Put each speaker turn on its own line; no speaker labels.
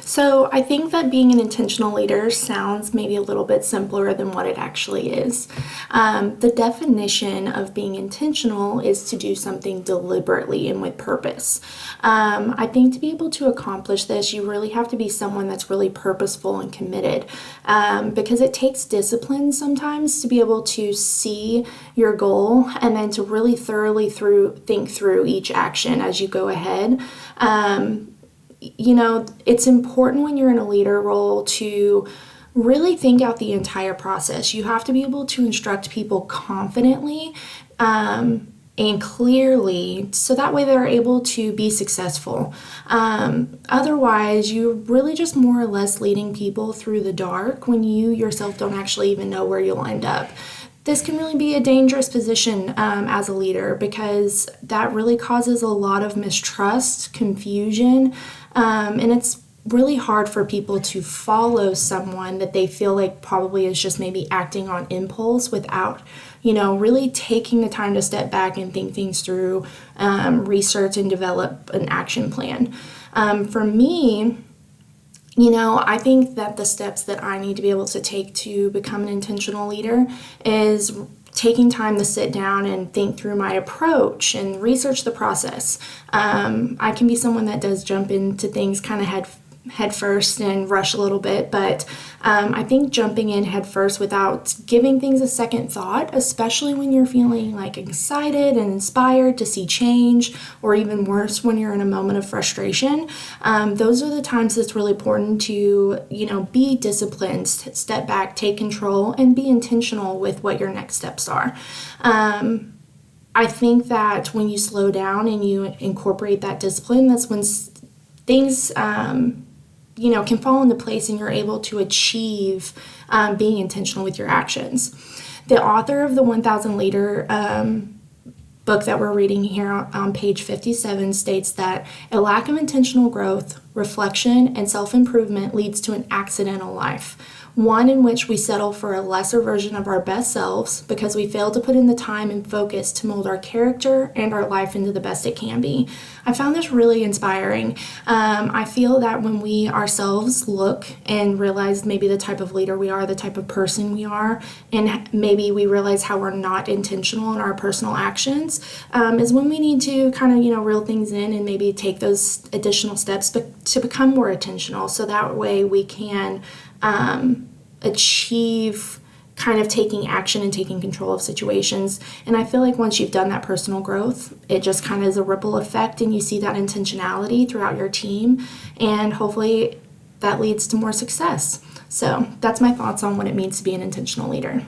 So I think that being an intentional leader sounds maybe a little bit simpler than what it actually is. The definition of being intentional is to do something deliberately and with purpose. I think to be able to accomplish this, you really have to be someone that's really purposeful and committed, because it takes discipline sometimes to be able to see your goal and then to really thoroughly think through each action as you go ahead. It's important when you're in a leader role to really think out the entire process. You have to be able to instruct people confidently and clearly, so that way they're able to be successful. Otherwise, you're really just more or less leading people through the dark when you yourself don't actually even know where you'll end up. This can really be a dangerous position as a leader, because that really causes a lot of mistrust, confusion, and it's really hard for people to follow someone that they feel like probably is just maybe acting on impulse without, really taking the time to step back and think things through, research and develop an action plan. For me, I think that the steps that I need to be able to take to become an intentional leader is taking time to sit down and think through my approach and research the process. I can be someone that does jump into things kind of head first and rush a little bit, but I think jumping in head first without giving things a second thought, especially when you're feeling like excited and inspired to see change, or even worse, when you're in a moment of frustration, those are the times that's really important to, be disciplined, step back, take control, and be intentional with what your next steps are. I think that when you slow down and you incorporate that discipline, that's when things can fall into place and you're able to achieve being intentional with your actions. The author of the 1000 Leader book that we're reading here on page 57 states that a lack of intentional growth, reflection, and self-improvement leads to an accidental life, one in which we settle for a lesser version of our best selves because we fail to put in the time and focus to mold our character and our life into the best it can be. I found this really inspiring. I feel that when we ourselves look and realize maybe the type of leader we are, the type of person we are, and maybe we realize how we're not intentional in our personal actions, is when we need to kind of, reel things in and maybe take those additional steps to become more intentional, so that way we can achieve kind of taking action and taking control of situations. And I feel like once you've done that personal growth, it just kind of is a ripple effect, and you see that intentionality throughout your team, and hopefully that leads to more success. So that's my thoughts on what it means to be an intentional leader.